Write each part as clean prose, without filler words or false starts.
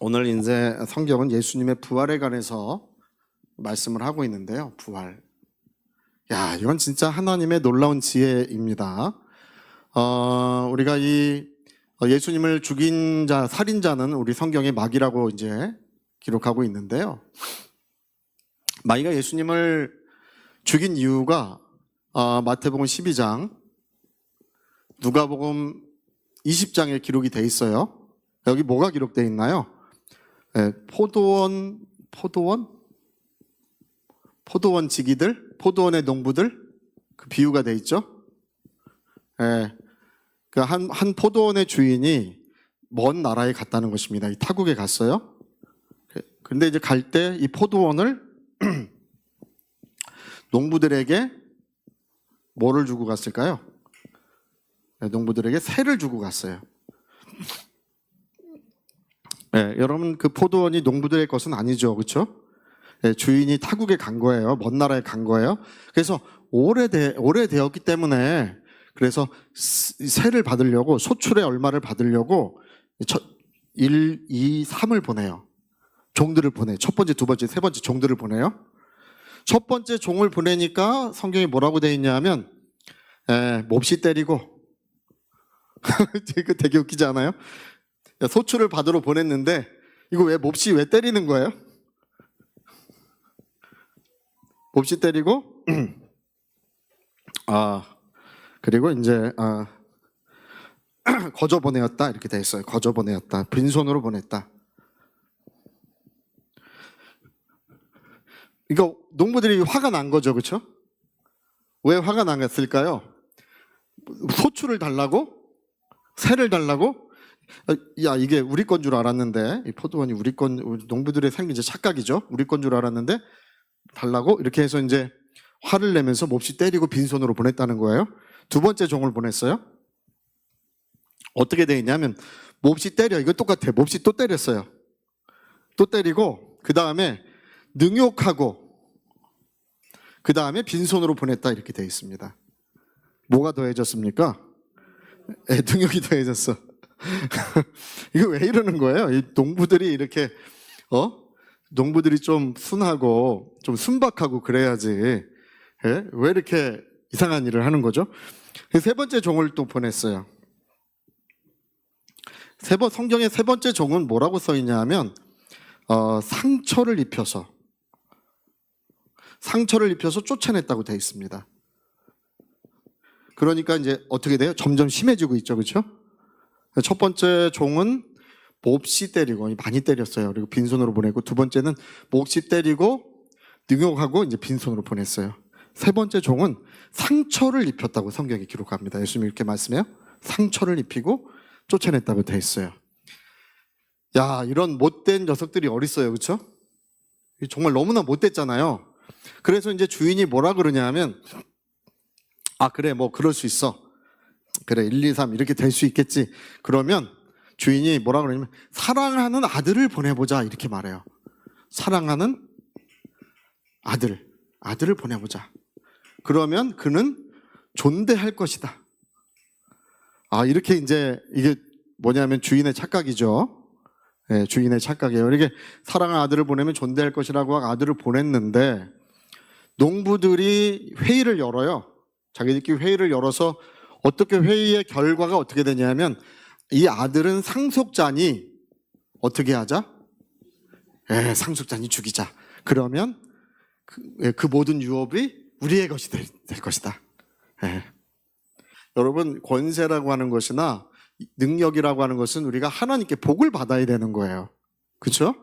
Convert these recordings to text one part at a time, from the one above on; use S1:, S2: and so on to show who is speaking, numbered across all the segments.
S1: 오늘 이제 성경은 예수님의 부활에 관해서 말씀을 하고 있는데요. 부활. 야, 이건 진짜 하나님의 놀라운 지혜입니다. 우리가 이 예수님을 죽인 자, 살인자는 우리 성경의 마귀라고 이제 기록하고 있는데요. 마귀가 예수님을 죽인 이유가 마태복음 12장, 누가복음 20장에 기록이 돼 있어요. 여기 뭐가 기록되어 있나요? 포도원 지기들, 포도원의 농부들, 그 비유가 돼 있죠. 한 포도원의 주인이 먼 나라에 갔다는 것입니다. 이 타국에 갔어요. 근데 이제 갈 때 이 포도원을 농부들에게 뭐를 주고 갔을까요? 농부들에게 새를 주고 갔어요. 여러분, 그 포도원이 농부들의 것은 아니죠, 그렇죠? 주인이 타국에 간 거예요. 먼 나라에 간 거예요. 그래서 오래되었기 때문에 그래서 세를 받으려고, 소출의 얼마를 받으려고 1, 2, 3을 보내요. 종들을 보내요. 첫 번째, 두 번째, 세 번째 종들을 보내요. 첫 번째 종을 보내니까 성경이 뭐라고 되어 있냐면 몹시 때리고 이거 되게 웃기지 않아요? 소출을 받으러 보냈는데 이거 몹시 왜 때리는 거예요? 몹시 때리고 그리고 이제 거저 보내었다 이렇게 돼 있어요. 거저 보내었다. 빈손으로 보냈다. 이거 농부들이 화가 난 거죠, 그렇죠? 왜 화가 났을까요? 소출을 달라고? 새를 달라고? 야, 이게 우리 건 줄 알았는데, 이 포도원이 우리 농부들의 생긴 착각이죠. 우리 건 줄 알았는데 달라고 이렇게 해서 이제 화를 내면서 몹시 때리고 빈손으로 보냈다는 거예요. 두 번째 종을 보냈어요. 어떻게 돼 있냐면 몹시 때려. 이거 똑같아. 몹시 또 때렸어요. 또 때리고 그 다음에 능욕하고 그 다음에 빈손으로 보냈다 이렇게 돼 있습니다. 뭐가 더해졌습니까? 능욕이 더해졌어. 이거 왜 이러는 거예요? 이 농부들이 이렇게 농부들이 좀 순하고 좀 순박하고 그래야지. 왜 이렇게 이상한 일을 하는 거죠? 세 번째 종을 또 보냈어요. 성경의 세 번째 종은 뭐라고 써 있냐 하면 상처를 입혀서 쫓아냈다고 되어 있습니다. 그러니까 이제 어떻게 돼요? 점점 심해지고 있죠, 그렇죠? 첫 번째 종은 몹시 때리고 많이 때렸어요. 그리고 빈손으로 보내고 두 번째는 몹시 때리고 능욕하고 이제 빈손으로 보냈어요. 세 번째 종은 상처를 입혔다고 성경이 기록합니다. 예수님이 이렇게 말씀해요. 상처를 입히고 쫓아냈다고 되어 있어요. 야, 이런 못된 녀석들이 어딨어요, 그렇죠? 정말 너무나 못됐잖아요. 그래서 이제 주인이 뭐라 그러냐 하면 그래, 뭐 그럴 수 있어. 그래, 1, 2, 3 이렇게 될 수 있겠지. 그러면 주인이 뭐라 그러냐면 사랑하는 아들을 보내보자 이렇게 말해요. 사랑하는 아들을 보내보자. 그러면 그는 존대할 것이다. 이렇게 이제 이게 뭐냐면 주인의 착각이죠. 주인의 착각이에요. 이렇게 사랑하는 아들을 보내면 존대할 것이라고 아들을 보냈는데 농부들이 회의를 열어요. 자기들끼리 회의를 열어서 어떻게 회의의 결과가 어떻게 되냐면 이 아들은 상속자니 어떻게 하자? 상속자니 죽이자. 그러면 그 모든 유업이 우리의 것이 될 것이다. 여러분, 권세라고 하는 것이나 능력이라고 하는 것은 우리가 하나님께 복을 받아야 되는 거예요. 그렇죠?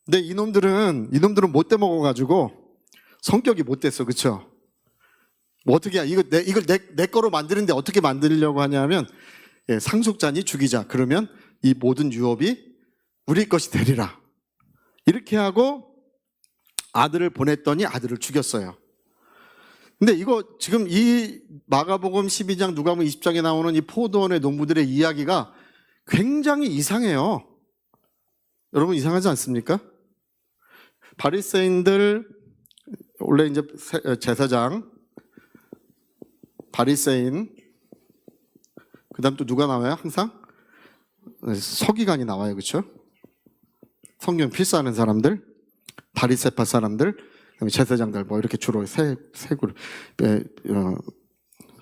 S1: 근데 이놈들은 못돼 먹어가지고 성격이 못됐어, 그렇죠? 뭐 어떻게 이걸 내 거로 만드는데 어떻게 만들려고 하냐면 상속자니 죽이자. 그러면 이 모든 유업이 우리 것이 되리라. 이렇게 하고 아들을 보냈더니 아들을 죽였어요. 근데 이거 지금 이 마가복음 12장, 누가복음 20장에 나오는 이 포도원의 농부들의 이야기가 굉장히 이상해요. 여러분, 이상하지 않습니까? 바리새인들, 원래 이제 제사장, 바리새인, 그 다음 또 누가 나와요? 항상? 서기관이 나와요, 그렇죠? 성경 필사하는 사람들, 바리새파 사람들, 그다음에 제사장들 뭐 이렇게 주로 세 그룹.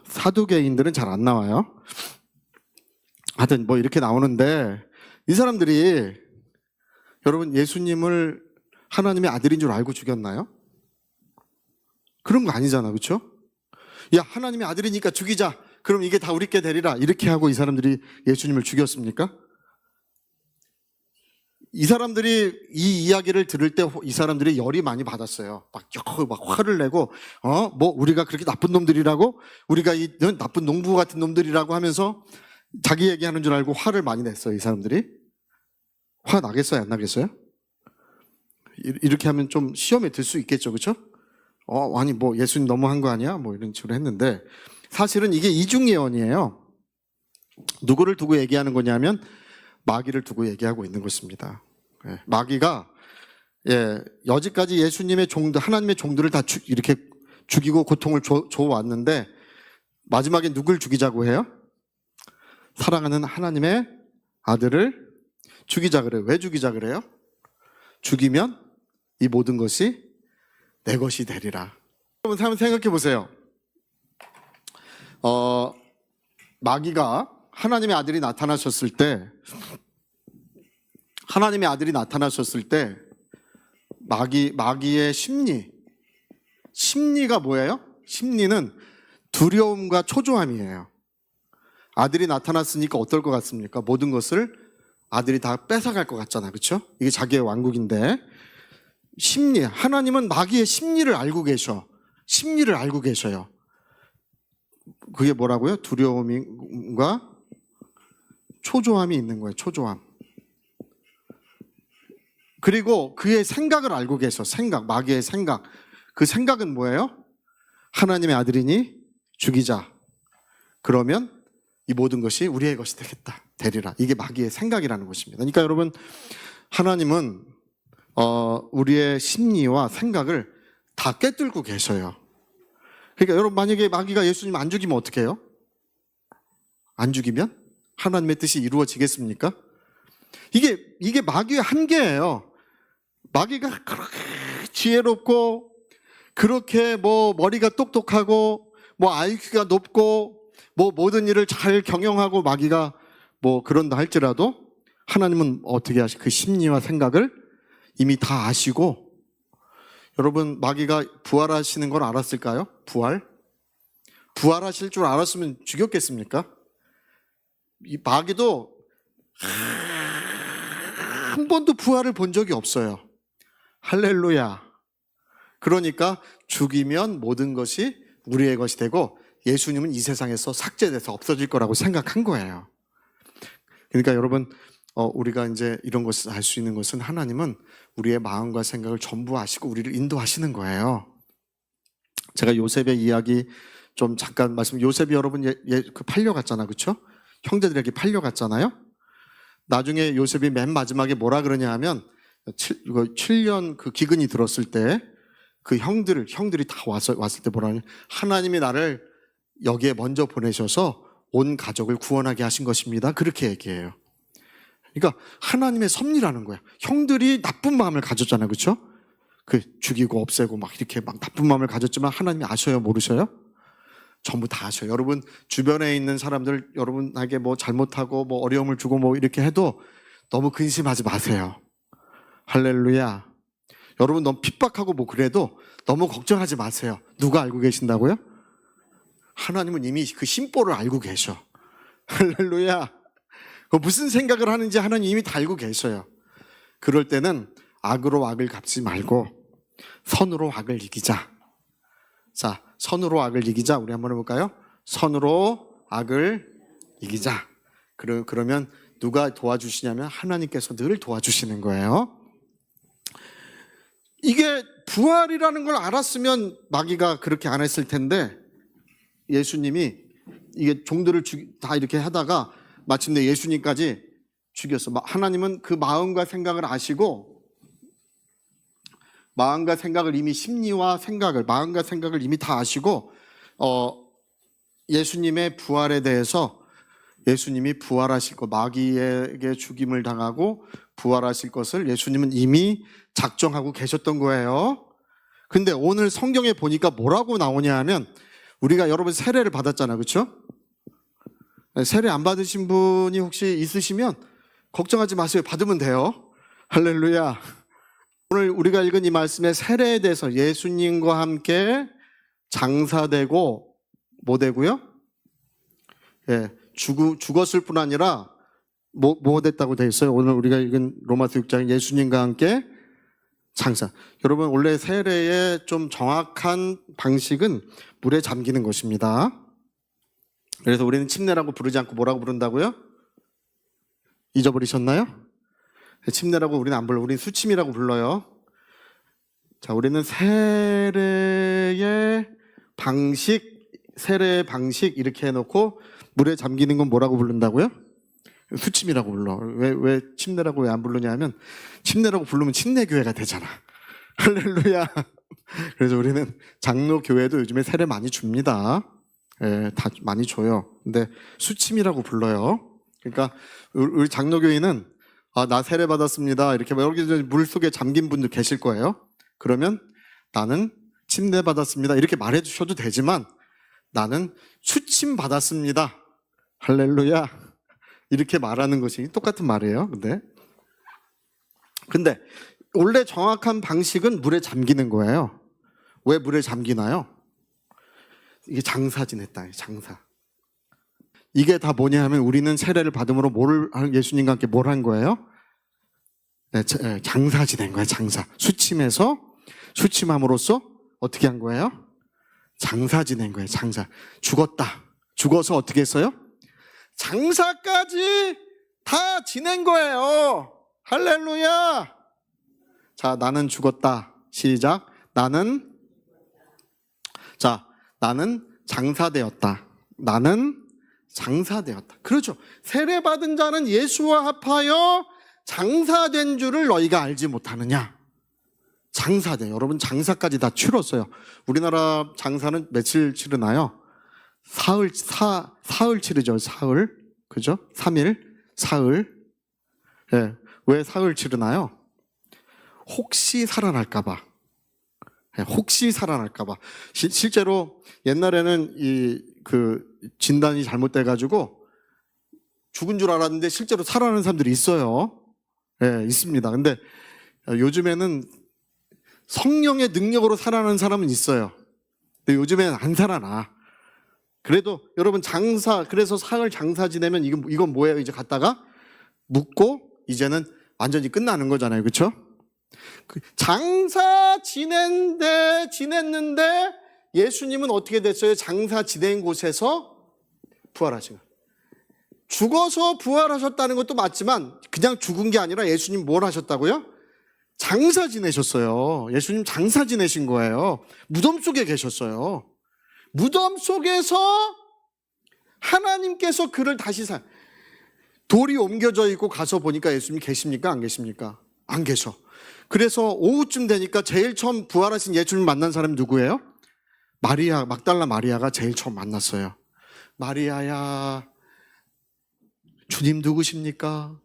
S1: 사두개인들은 잘 안 나와요. 하여튼 뭐 이렇게 나오는데 이 사람들이 여러분 예수님을 하나님의 아들인 줄 알고 죽였나요? 그런 거 아니잖아, 그렇죠? 야, 하나님의 아들이니까 죽이자. 그럼 이게 다 우리께 되리라. 이렇게 하고 이 사람들이 예수님을 죽였습니까? 이 사람들이 이 이야기를 들을 때 이 사람들이 열이 많이 받았어요. 막 화를 내고, 뭐 우리가 그렇게 나쁜 놈들이라고, 우리가 이 나쁜 농부 같은 놈들이라고 하면서 자기 얘기하는 줄 알고 화를 많이 냈어요. 이 사람들이. 화 나겠어요, 안 나겠어요? 이렇게 하면 좀 시험에 들 수 있겠죠, 그렇죠? 아니 뭐 예수님 너무한 거 아니야? 뭐 이런 식으로 했는데 사실은 이게 이중예언이에요. 누구를 두고 얘기하는 거냐면 마귀를 두고 얘기하고 있는 것입니다. 마귀가 여지까지 예수님의 종들, 하나님의 종들을 다 이렇게 죽이고 고통을 줘왔는데 마지막에 누굴 죽이자고 해요? 사랑하는 하나님의 아들을 죽이자 그래요. 왜 죽이자 그래요? 죽이면 이 모든 것이 내 것이 되리라. 여러분 한번 생각해 보세요. 마귀가 하나님의 아들이 나타나셨을 때 마귀의 심리가 뭐예요? 심리는 두려움과 초조함이에요. 아들이 나타났으니까 어떨 것 같습니까? 모든 것을 아들이 다 뺏어갈 것 같잖아요, 그렇죠? 이게 자기의 왕국인데 하나님은 마귀의 심리를 알고 계셔요. 그게 뭐라고요? 두려움과 초조함이 있는 거예요. 초조함. 그리고 그의 생각을 알고 계셔. 마귀의 생각. 그 생각은 뭐예요? 하나님의 아들이니 죽이자. 그러면 이 모든 것이 우리의 것이 되리라. 이게 마귀의 생각이라는 것입니다. 그러니까 여러분, 하나님은 우리의 심리와 생각을 다 꿰뚫고 계셔요. 그러니까 여러분, 만약에 마귀가 예수님 안 죽이면 어떻게 해요? 안 죽이면 하나님의 뜻이 이루어지겠습니까? 이게 마귀의 한계예요. 마귀가 그렇게 지혜롭고 그렇게 뭐 머리가 똑똑하고 뭐 IQ가 높고 뭐 모든 일을 잘 경영하고 마귀가 뭐 그런다 할지라도 하나님은 어떻게 그 심리와 생각을 이미 다 아시고, 여러분 마귀가 부활하시는 걸 알았을까요? 부활하실 줄 알았으면 죽였겠습니까? 이 마귀도 한 번도 부활을 본 적이 없어요. 할렐루야. 그러니까 죽이면 모든 것이 우리의 것이 되고 예수님은 이 세상에서 삭제돼서 없어질 거라고 생각한 거예요. 그러니까 여러분, 우리가 이제 이런 것을 알 수 있는 것은 하나님은 우리의 마음과 생각을 전부 아시고 우리를 인도하시는 거예요. 제가 요셉의 이야기 좀 잠깐 요셉이 여러분 팔려갔잖아, 그렇죠? 형제들에게 팔려갔잖아요. 나중에 요셉이 맨 마지막에 뭐라 그러냐 하면 7년 그 기근이 들었을 때 그 형들이 다 왔을 때 뭐라 하냐, 하나님이 나를 여기에 먼저 보내셔서 온 가족을 구원하게 하신 것입니다. 그렇게 얘기해요. 그러니까 하나님의 섭리라는 거야. 형들이 나쁜 마음을 가졌잖아요, 그렇죠? 죽이고 없애고 막 이렇게 막 나쁜 마음을 가졌지만 하나님이 아셔요, 모르셔요? 전부 다 아셔요. 여러분 주변에 있는 사람들 여러분에게 뭐 잘못하고 뭐 어려움을 주고 뭐 이렇게 해도 너무 근심하지 마세요. 할렐루야. 여러분 너무 핍박하고 뭐 그래도 너무 걱정하지 마세요. 누가 알고 계신다고요? 하나님은 이미 그 심보를 알고 계셔. 할렐루야. 무슨 생각을 하는지 하나님 이미 다 알고 계셔요. 그럴 때는 악으로 악을 갚지 말고 선으로 악을 이기자. 자, 선으로 악을 이기자. 우리 한번 해볼까요? 선으로 악을 이기자. 그러면 누가 도와주시냐면 하나님께서 늘 도와주시는 거예요. 이게 부활이라는 걸 알았으면 마귀가 그렇게 안 했을 텐데, 예수님이 이게 종들을 다 이렇게 하다가 마침내 예수님까지 죽였어. 하나님은 그 마음과 생각을 아시고, 마음과 생각을 이미 마음과 생각을 이미 다 아시고, 예수님의 부활에 대해서 예수님이 부활하시고 마귀에게 죽임을 당하고 부활하실 것을 예수님은 이미 작정하고 계셨던 거예요. 근데 오늘 성경에 보니까 뭐라고 나오냐 하면, 우리가 여러분 세례를 받았잖아요. 그렇죠? 세례 안 받으신 분이 혹시 있으시면 걱정하지 마세요. 받으면 돼요. 할렐루야. 오늘 우리가 읽은 이 말씀의 세례에 대해서 예수님과 함께 장사되고 뭐 되고요? 예, 죽었을 뿐 아니라 뭐 됐다고 되어 있어요? 오늘 우리가 읽은 로마서 6장 예수님과 함께 장사. 여러분, 원래 세례의 좀 정확한 방식은 물에 잠기는 것입니다. 그래서 우리는 침례라고 부르지 않고 뭐라고 부른다고요? 잊어버리셨나요? 침례라고 우리는 안 불러요. 우리는 수침이라고 불러요. 자, 우리는 세례의 방식 이렇게 해놓고 물에 잠기는 건 뭐라고 부른다고요? 수침이라고 불러. 왜 침례라고 왜 안 부르냐 하면, 침례라고 부르면 침례교회가 되잖아. 할렐루야. 그래서 우리는 장로교회도 요즘에 세례 많이 줍니다. 예, 다 많이 줘요. 근데 수침이라고 불러요. 그러니까 우리 장로교회는 나 세례 받았습니다. 이렇게 여기 물 속에 잠긴 분들 계실 거예요. 그러면 나는 침례 받았습니다. 이렇게 말해 주셔도 되지만 나는 수침 받았습니다. 할렐루야. 이렇게 말하는 것이 똑같은 말이에요. 근데 원래 정확한 방식은 물에 잠기는 거예요. 왜 물에 잠기나요? 이게 장사 지냈다. 장사. 이게 다 뭐냐 하면, 우리는 세례를 받음으로 예수님과 함께 뭘 한 거예요? 네, 장사 지낸 거예요. 장사. 수침함으로써 어떻게 한 거예요? 장사 지낸 거예요. 장사. 죽었다. 죽어서 어떻게 했어요? 장사까지 다 지낸 거예요. 할렐루야. 자, 나는 죽었다. 시작. 나는 장사되었다. 나는 장사되었다. 그렇죠. 세례받은 자는 예수와 합하여 장사된 줄을 너희가 알지 못하느냐. 장사돼. 여러분, 장사까지 다 치렀어요. 우리나라 장사는 며칠 치르나요? 사흘 치르죠. 사흘. 그죠? 3일, 사흘. 예. 왜 사흘 치르나요? 혹시 살아날까봐. 예, 혹시 살아날까봐. 실제로 옛날에는 진단이 잘못돼가지고 죽은 줄 알았는데 실제로 살아나는 사람들이 있어요. 예, 있습니다. 근데 요즘에는 성령의 능력으로 살아나는 사람은 있어요. 근데 요즘에는 안 살아나. 그래도 여러분, 그래서 사흘 장사 지내면 이건 뭐예요? 이제 갔다가 묻고 이제는 완전히 끝나는 거잖아요. 그렇죠? 장사 지냈는데 예수님은 어떻게 됐어요? 장사 지낸 곳에서 부활하신 거예요. 죽어서 부활하셨다는 것도 맞지만 그냥 죽은 게 아니라 예수님 뭘 하셨다고요? 장사 지내셨어요. 예수님 장사 지내신 거예요. 무덤 속에 계셨어요. 무덤 속에서 하나님께서 그를 다시 돌이 옮겨져 있고 가서 보니까 예수님이 계십니까? 안 계십니까? 안 계셔. 그래서 오후쯤 되니까 제일 처음 부활하신 예수님 만난 사람이 누구예요? 막달라 마리아가 제일 처음 만났어요. 마리아야, 주님 누구십니까?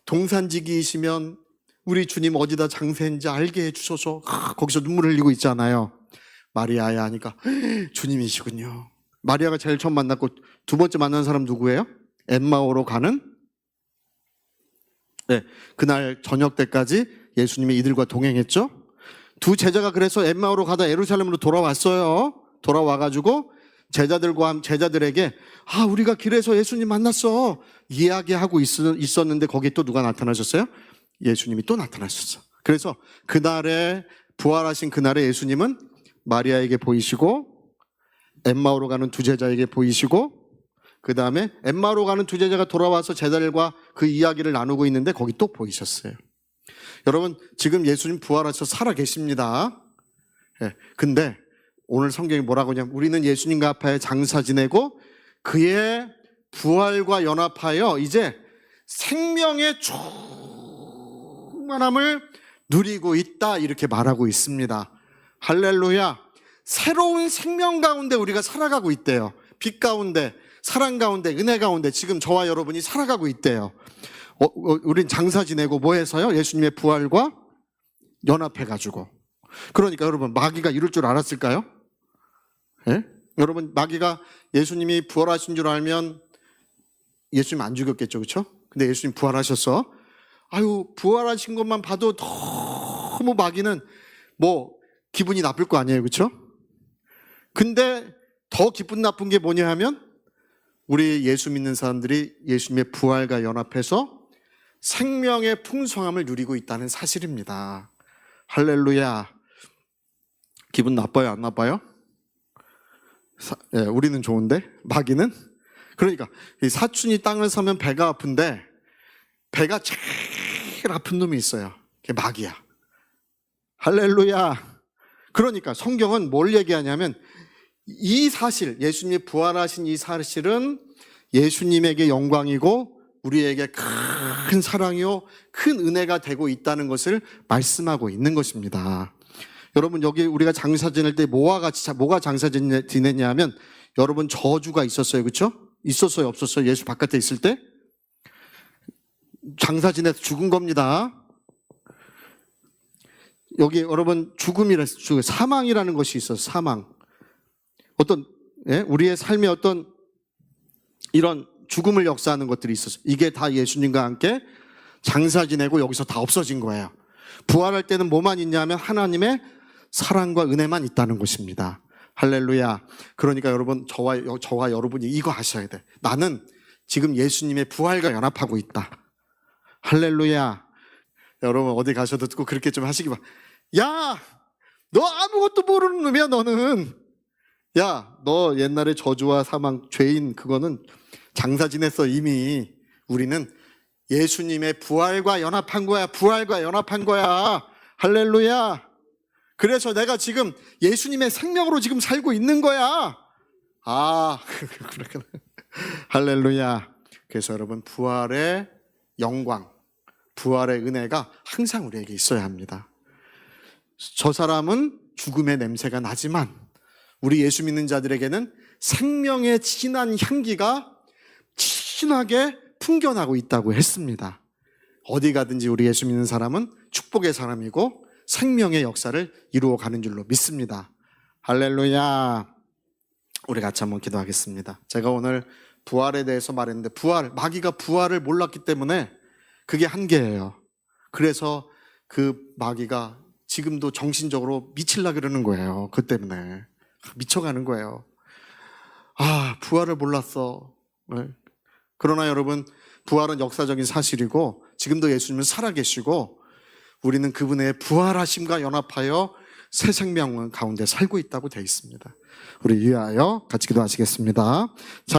S1: 동산지기이시면 우리 주님 어디다 장사했는지 알게 해주셔서. 거기서 눈물 흘리고 있잖아요. 마리아야 하니까 주님이시군요. 마리아가 제일 처음 만났고, 두 번째 만난 사람 누구예요? 엠마오로 가는, 네, 그날 저녁 때까지 예수님이 이들과 동행했죠. 두 제자가 그래서 엠마오로 가다 예루살렘으로 돌아왔어요. 돌아와가지고 제자들에게 우리가 길에서 예수님 만났어 이야기하고 있었는데 거기에 또 누가 나타나셨어요? 예수님이 또 나타나셨어. 그래서 부활하신 그날에 예수님은 마리아에게 보이시고, 엠마오로 가는 두 제자에게 보이시고, 그 다음에 엠마오로 가는 두 제자가 돌아와서 제자들과 그 이야기를 나누고 있는데 거기 또 보이셨어요. 여러분, 지금 예수님 부활하셔서 살아 계십니다. 예, 근데 오늘 성경이 뭐라고 하냐면, 우리는 예수님과 합하여 장사 지내고 그의 부활과 연합하여 이제 생명의 충만함을 누리고 있다, 이렇게 말하고 있습니다. 할렐루야. 새로운 생명 가운데 우리가 살아가고 있대요. 빛 가운데, 사랑 가운데, 은혜 가운데 지금 저와 여러분이 살아가고 있대요. 우린 장사 지내고 뭐 해서요? 예수님의 부활과 연합해가지고. 그러니까 여러분, 마귀가 이럴 줄 알았을까요? 예? 여러분, 마귀가 예수님이 부활하신 줄 알면 예수님 안 죽였겠죠, 그렇죠? 근데 예수님 부활하셨어. 아유, 부활하신 것만 봐도 너무 마귀는 뭐 기분이 나쁠 거 아니에요, 그렇죠? 근데 더 기분 나쁜 게 뭐냐 하면 우리 예수 믿는 사람들이 예수님의 부활과 연합해서 생명의 풍성함을 누리고 있다는 사실입니다. 할렐루야. 기분 나빠요, 안 나빠요? 우리는 좋은데 마귀는? 그러니까 이 사춘이 땅을 서면 배가 아픈데 배가 제일 아픈 놈이 있어요. 그게 마귀야. 할렐루야. 그러니까 성경은 뭘 얘기하냐면 이 사실, 예수님이 부활하신 이 사실은 예수님에게 영광이고 우리에게 큰 사랑이요 큰 은혜가 되고 있다는 것을 말씀하고 있는 것입니다. 여러분, 여기 우리가 장사 지낼 때 뭐가 장사 지냈냐 하면 여러분 저주가 있었어요, 그렇죠? 있었어요, 없었어요? 예수 바깥에 있을 때 장사 지내서 죽은 겁니다. 여기 여러분 사망이라는 것이 있어요. 사망. 어떤 우리의 삶에 어떤 이런 죽음을 역사하는 것들이 있었어요. 이게 다 예수님과 함께 장사 지내고 여기서 다 없어진 거예요. 부활할 때는 뭐만 있냐면 하나님의 사랑과 은혜만 있다는 것입니다. 할렐루야. 그러니까 여러분, 저와 여러분이 이거 아셔야 돼. 나는 지금 예수님의 부활과 연합하고 있다. 할렐루야. 여러분 어디 가셔도 꼭 그렇게 좀 하시기 바랍니다. 야, 너 아무것도 모르는 놈이야, 너는. 야, 너 옛날에 저주와 사망, 죄인 그거는 장사 지냈어 이미. 우리는 예수님의 부활과 연합한 거야. 부활과 연합한 거야. 할렐루야. 그래서 내가 지금 예수님의 생명으로 지금 살고 있는 거야. 그렇구나. 할렐루야. 그래서 여러분, 부활의 영광, 부활의 은혜가 항상 우리에게 있어야 합니다. 저 사람은 죽음의 냄새가 나지만 우리 예수 믿는 자들에게는 생명의 진한 향기가 진하게 풍겨나고 있다고 했습니다. 어디 가든지 우리 예수 믿는 사람은 축복의 사람이고 생명의 역사를 이루어가는 줄로 믿습니다. 할렐루야. 우리 같이 한번 기도하겠습니다. 제가 오늘 부활에 대해서 말했는데 마귀가 부활을 몰랐기 때문에 그게 한계예요. 그래서 그 마귀가 지금도 정신적으로 미칠라 그러는 거예요. 그 때문에 미쳐가는 거예요. 부활을 몰랐어. 그러나 여러분, 부활은 역사적인 사실이고 지금도 예수님은 살아계시고 우리는 그분의 부활하심과 연합하여 새 생명 가운데 살고 있다고 되어 있습니다. 우리 위하여 같이 기도하시겠습니다.